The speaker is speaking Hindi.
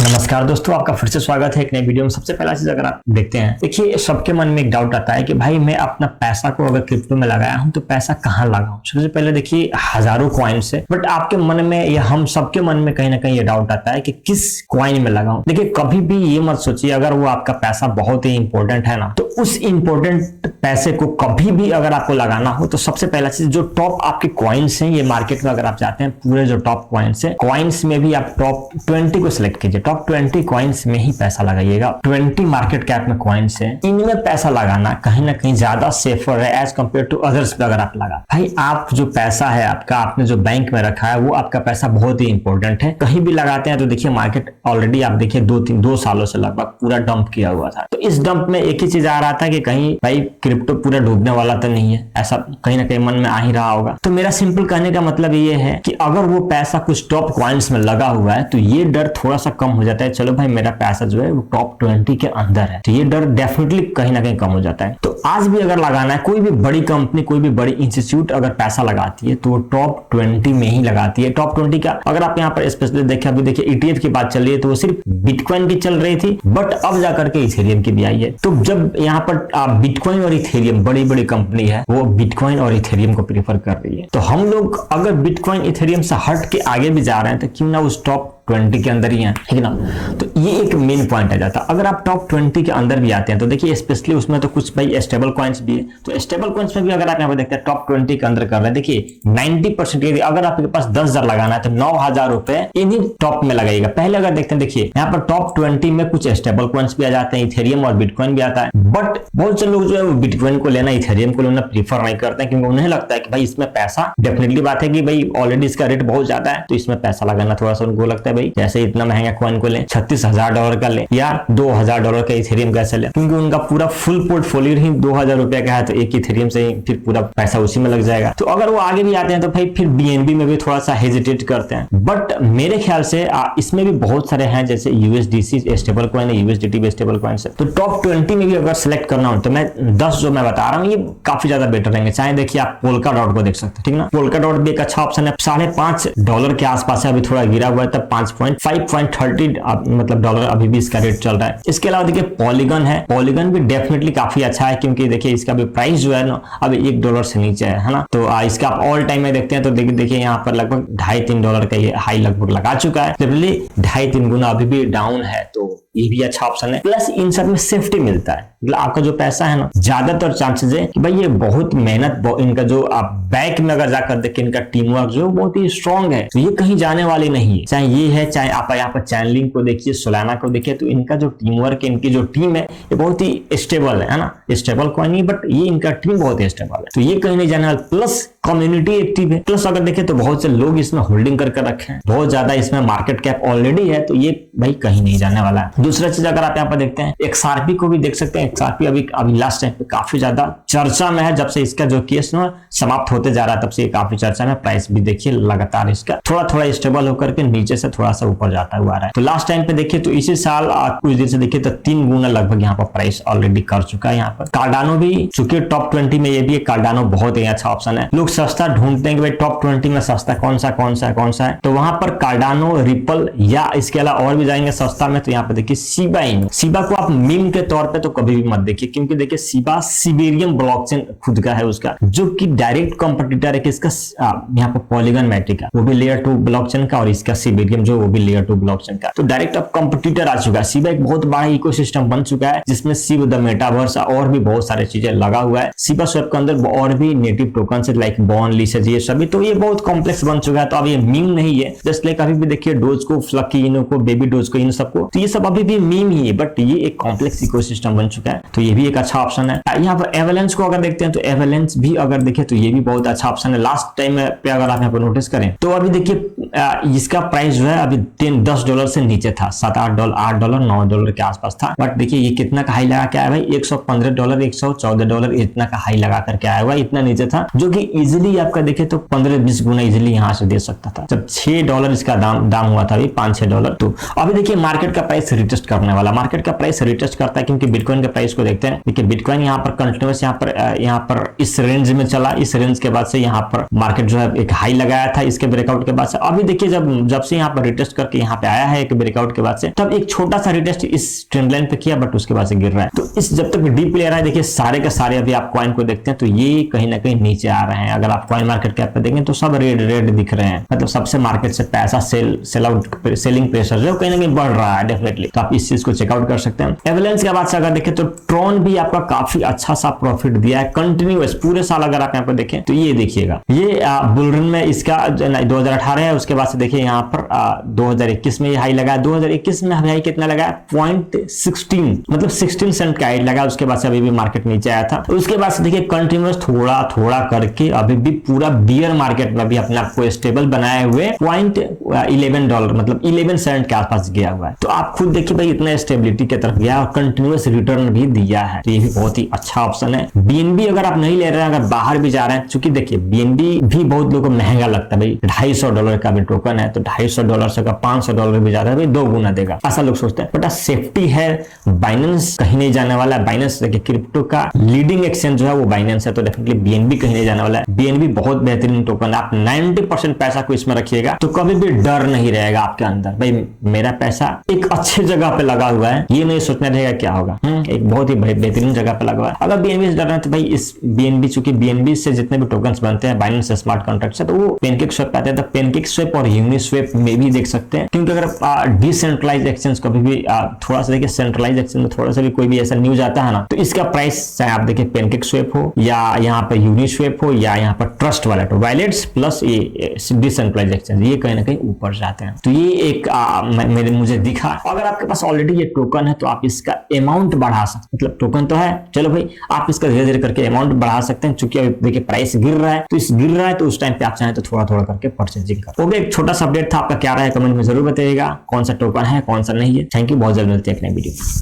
नमस्कार दोस्तों, आपका फिर से स्वागत है एक नई वीडियो में। सबसे पहला चीज अगर आप देखते हैं, देखिए सबके मन में एक डाउट आता है कि भाई मैं अपना पैसा को अगर क्रिप्टो में लगाया हूं तो पैसा कहां लगाऊं। सबसे पहले देखिए हजारों कॉइन्स है, बट आपके मन में या हम सबके मन में कहीं ना कहीं ये डाउट आता है कि किस कॉइन में लगाऊं। देखिए कभी भी ये मत सोचिए अगर वो आपका पैसा बहुत ही इंपॉर्टेंट है ना, तो उस इंपॉर्टेंट पैसे को कभी भी अगर आपको लगाना हो तो सबसे पहला चीज जो टॉप आपके कॉइन्स हैं, ये मार्केट में अगर आप जाते हैं पूरे जो टॉप कॉइन्स है, कॉइन्स में भी आप टॉप 20 को सिलेक्ट कीजिए। टॉप 20 कॉइन्स में ही पैसा लगाइएगा। 20 मार्केट कैप में कॉइन्स है, इनमें पैसा लगाना कहीं ना कहीं ज्यादा सेफर है एज कंपेयर टू अदर्स पे। अगर आप लगा भाई, आप जो पैसा है आपका, आपने जो बैंक में रखा है, वो आपका पैसा बहुत ही इंपॉर्टेंट है। कहीं भी लगाते हैं तो देखिए मार्केट ऑलरेडी आप देखिए 2 सालों से लगभग पूरा डंप किया हुआ था। तो इस डंप में एक ही चीज आ रहा था कि कहीं भाई क्रिप्टो पूरा डूबने वाला तो नहीं है, ऐसा कहीं ना कहीं मन में आ ही रहा होगा। तो मेरा सिंपल कहने का मतलब ये है कि अगर वो पैसा कुछ टॉप कॉइन्स में लगा हुआ है तो ये डर थोड़ा सा कम हो जाता है। चलो भाई मेरा पैसा जो है वो टॉप 20 के अंदर है, तो ये डर डेफिनेटली कहीं ना कहीं कम हो जाता है। तो आज भी अगर लगाना है, कोई भी बड़ी कंपनी, कोई भी बड़ी इंस्टीट्यूट अगर पैसा लगाती है तो वो टॉप 20 में ही लगाती है। टॉप 20 का अगर आप यहाँ पर स्पेशली देखें, अभी देखिए ETF की बात चल रही है तो वो सिर्फ बिटकॉइन की चल रही थी, बट अब जाकर के इथेरियम की भी आई है। तो जब यहाँ पर बिटकॉइन और इथेरियम बड़ी बड़ी कंपनी है, वो बिटकॉइन और इथेरियम को प्रीफर कर रही है, तो हम लोग अगर बिटकॉइन इथेरियम से हट के आगे भी जा रहे हैं तो क्यों ना उस टॉप 20 के अंदर ही है, ठीक ना। तो ये एक मेन पॉइंट आ जाता है। अगर आप टॉप 20 के अंदर भी आते हैं तो देखिए स्पेशली उसमें तो कुछ भाई स्टेबल कॉइन्स भी है, तो स्टेबल कॉइन्स में भी अगर आप यहाँ पे देखते हैं टॉप 20 के अंदर कर रहे हैं, देखिए 90% अगर आपके पास 10,000 लगाना है तो 9,000 रुपए इन्हीं टॉप में लगाइएगा। पहले अगर देखते हैं, देखिए यहाँ पर टॉप 20 में कुछ स्टेबल कॉइन्स भी आ जाते हैं, इथेरियम और बिटकॉइन भी आता है, बट बहुत से लोग जो है वो बिटकॉइन को लेना, इथेरियम को लेना प्रीफर नहीं करते हैं, क्योंकि उन्हें लगता है कि भाई इसमें पैसा, डेफिनेटली बात है कि भाई ऑलरेडी इसका रेट बहुत ज्यादा है, तो इसमें पैसा लगाना थोड़ा सा उनको लगता है भाई जैसे इतना महंगा कॉइन को लें, $36,000 का लें या $2,000 का इथेरियम कैसे लें, क्योंकि उनका पूरा फुल पोर्टफोलियो ही 2,000 रुपए का है, तो एक इथेरियम से ही फिर पूरा पैसा उसी में लग जाएगा। तो अगर वो आगे भी आते हैं तो भाई फिर BNB में भी थोड़ा सा हेजिटेट करते हैं, बट मेरे ख्याल से इसमें भी बहुत सारे हैं, जैसे USDC स्टेबल कॉइन है, USDT भी स्टेबल कॉइन है। तो टॉप 20 में भी अगर सिलेक्ट करना हो तो मैं 10 जो मैं बता रहा हूँ ये काफी ज्यादा बेटर रहेंगे। चाहे देखिए आप पोल्का डॉट को देख सकते हैं, ठीक ना। पोल्का डॉट भी एक अच्छा ऑप्शन है, $5.5 के आसपास है, अभी थोड़ा गिरा हुआ है, तब 5.30 मतलब डॉलर अभी भी इसका रेट चल रहा है। इसके अलावा देखिए पॉलीगन है, पॉलीगन भी डेफिनेटली काफी अच्छा है, क्योंकि देखिए इसका भी प्राइस जो है ना अभी $1 से नीचे है ना। तो इसका आप ऑल टाइम में देखते हैं तो देखिए यहाँ पर लगभग $2.5-3 का ये हाई लगभग लगा चुका है, डेफिनेटली 2.5-3 गुना अभी भी डाउन है, तो ये भी अच्छा ऑप्शन है। प्लस इन सब में सेफ्टी मिलता है, मतलब आपका जो पैसा है ना, ज्यादातर चांसेस है कि भाई ये बहुत मेहनत, इनका जो आप बैंक में अगर जाकर देखें इनका टीम वर्क जो बहुत ही स्ट्रांग है, तो ये कहीं जाने वाली नहीं है। चाहे ये है, चाहे आप यहाँ पर चैनलिंग को देखिए, सोलाना को देखिए, तो इनका जो टीम वर्क है, इनकी जो टीम है ये बहुत ही स्टेबल है ना। स्टेबल कोई नहीं, बट ये इनका टीम बहुत ही स्टेबल है, तो ये कहीं नहीं जाने वाला। प्लस कम्युनिटी एक्टिव है, प्लस अगर देखें तो बहुत से लोग इसमें होल्डिंग करके रखे हैं, बहुत ज्यादा इसमें मार्केट कैप ऑलरेडी है, तो ये भाई कहीं नहीं जाने वाला है। दूसरा चीज अगर आप यहाँ पर देखते हैं XRP को भी देख सकते हैं। XRP अभी लास्ट टाइम पे काफी ज्यादा चर्चा में है, जब से इसका जो केस ना समाप्त होते जा रहा है तब से ये काफी चर्चा में। प्राइस भी देखिए लगातार इसका थोड़ा स्टेबल होकर के नीचे से थोड़ा सा ऊपर जाता हुआ आ रहा है। तो लास्ट टाइम पे देखिए तो इसी साल कुछ दिन से देखिए तो 3 गुना लगभग यहाँ पर प्राइस ऑलरेडी कर चुका है। यहाँ पर कार्डानो भी चूंकि टॉप 20 में ये भी एक, कार्डानो बहुत ही अच्छा ऑप्शन है। लोग सस्ता ढूंढते हैं कि भाई टॉप 20 में सस्ता कौन सा है, तो वहां पर कार्डानो, रिपल या इसके अलावा और भी जाएंगे सस्ता में, तो यहाँ पे देखिए शिबा इनू। शिबा को आप मीम के तौर पे तो कभी भी मत देखिए, क्योंकि देखिए शिबा सिबेरियम ब्लॉकचेन खुद का है उसका, जो कि डायरेक्ट कंपटीटर है किसका, यहाँ पर पॉलीगन मैट्रिक का, वो भी लेयर 2 ब्लॉकचेन का, और इसका सिबेरियम जो वो भी लेयर 2 ब्लॉकचेन का। तो डायरेक्ट अब कंपटीटर आ चुका है। शिबा एक बहुत बड़ा इकोसिस्टम बन चुका है, जिसमें शिब द मेटावर्स और भी बहुत सारी चीजें लगा हुआ है। शिबा स्वैप के अंदर और भी नेटिव टोकन है लाइक बॉन, लीसेज, ये सभी, तो ये बहुत कॉम्प्लेक्स बन चुका है। तो अब ये मीम नहीं है, जस्ट लाइक अभी भी देखिए डोज को, फ्लकी इनो को, बेबी डोज को, इन सबको, तो ये सब अभी भी मीम ही है, बट ये एक कॉम्प्लेक्स इकोसिस्टम बन चुका है, तो ये भी एक अच्छा ऑप्शन है। यहाँ पर एवेलेंस को अगर देखते हैं तो एवेलेंस भी अगर देखें तो ये भी बहुत अच्छा ऑप्शन है। लास्ट टाइम पे अगर आप यहाँ पर नोटिस करें तो अभी देखिए इसका प्राइस जो है अभी $10 से नीचे था, $7-8, $9 के आसपास था, बट देखिए ये कितना का हाई लगा के आया भाई, $115, $114 इतना का हाई लगा करके आया हुआ, इतना नीचे था, जो कि इजिली आपका देखे तो 15-20 गुना इजिली यहाँ से दे सकता था। जब $6 इसका दाम हुआ था अभी $5-6। तो अभी देखिए मार्केट का प्राइस रिटेस्ट करने वाला, मार्केट का प्राइस रिटेस्ट करता है क्योंकि बिटकॉइन के प्राइस को देखते हैं। देखिए बिटकॉइन यहाँ पर कंटिन्यूस यहाँ पर इस रेंज में चला, इस रेंज के बाद से यहाँ पर मार्केट जो है एक हाई लगाया था इसके ब्रेकआउट के बाद से। अभी देखिए जब से यहाँ पर रिटेस्ट करके यहाँ पे आया है एक ब्रेकआउट के बाद से, तब एक छोटा सा रिटेस्ट इस ट्रेंड लाइन पे किया बट उसके बाद से गिर रहा है। तो इस जब तक डीप ले रहा है देखिए सारे के सारे अभी आप कॉइन को देखते हैं तो ये कहीं ना कहीं नीचे आ रहे हैं। अगर आप कॉइन मार्केट कैप पे देखें तो सब रेड दिख रहे हैं, मतलब सबसे मार्केट से पैसा सेलिंग प्रेशर जो कहीं ना कहीं बढ़ रहा है डेफिनेटली। तो आप इस चीज को चेकआउट कर सकते हैं। एवलेंस के बाद से अगर देखें तो ट्रॉन भी आपका काफी अच्छा सा प्रॉफिट दिया है कंटिन्यूअस पूरे साल। अगर आप यहाँ पर देखें तो ये देखिएगा, ये बुलरन में इसका 2018 है, उसके बाद से देखिए यहाँ पर 2021 में ये हाई लगा, 2021 में हाई कितना लगा 0.16, मतलब 16 सेंट का हाई लगा। उसके बाद से अभी भी मार्केट नीचे आया था। उसके बाद से देखिए कंटिन्यूअस थोड़ा करके अभी भी पूरा बियर मार्केट में भी अपने आप को स्टेबल बनाए हुए $0.11 मतलब 11 सेंट के आसपास गया हुआ है। तो आप खुद देखिए भाई इतना स्टेबिलिटी की तरफ गया और कंटिन्यूअस रिटर्न भी दिया है, तो ये भी बहुत ही अच्छा ऑप्शन है। बीएनबी अगर आप नहीं ले रहे हैं, अगर बाहर भी जा रहे हैं, चूंकि देखिए बीएनबी भी बहुत लोगों को महंगा लगता है भाई, $250 का भी टोकन है तो $250 से का $500 भी जा रहा है भाई, 2 गुना देगा ऐसा लोग सोचते हैं। बट सेफ्टी है, बाइनेंस कहीं नहीं जाने वाला है। बाइनेंस देखिए क्रिप्टो का लीडिंग एक्सचेंज जो है वो बाइनेंस है, तो डेफिनेटली बीएनबी कहीं नहीं जाने वाला है। बीएनबी बहुत बेहतरीन टोकन है, आप 90% पैसा को इसमें रखिएगा तो कभी भी डर नहीं रहेगा आपके अंदर, भाई मेरा पैसा एक अच्छे जगह पे लगा हुआ है, ये नहीं सोचना रहेगा क्या होगा। एक बहुत ही बेहतरीन जगह पे लगा हुआ है। अगर बीएनबी से डर रहे हैं तो भाई इस बीएनबी, चूंकि बीएनबी से जितने भी टोकन्स बनते हैं बाइनेंस स्मार्ट कॉन्ट्रैक्ट से, तो वो पेनकेकस्वैप आते हैं, तो पेनकेकस्वैप और यूनिस्वैप में भी देख सकते हैं। क्योंकि अगर डिसेंट्रलाइज एक्सचेंज कभी भी थोड़ा सा देखिए सेंट्रलाइज एक्सचेंज में थोड़ा सा भी कोई भी ऐसा न्यूज आता है ना, तो इसका प्राइस चाहे आप देखिए पेनकेकस्वैप हो या यहाँ पर यूनिस्वैप हो या यहाँ पर ट्रस्ट वॉलेट हो, वॉलेट्स प्लस ये डिसेंट्रलाइज एक्सचेंज, ये कहीं ना कहीं ऊपर जाते हैं। तो ये एक मुझे दिखा। अगर आपके पास ऑलरेडी ये टोकन है तो आप इसका अमाउंट बढ़ा सकते, मतलब टोकन तो है, चलो भाई आप इसका धीरे धीरे करके अमाउंट बढ़ा सकते हैं। चूंकि अभी देखिए प्राइस गिर रहा है, तो इस गिर रहा है तो उस टाइम पे आप चाहें तो थोड़ा करके परचेजिंग कर। ओके, एक छोटा सा अपडेट था, आपका क्या राय है कमेंट में जरूर बताइएगा, कौन सा टोकन है कौन सा नहीं है। थैंक यू, बहुत जल्द मिलते हैं एक नई वीडियो।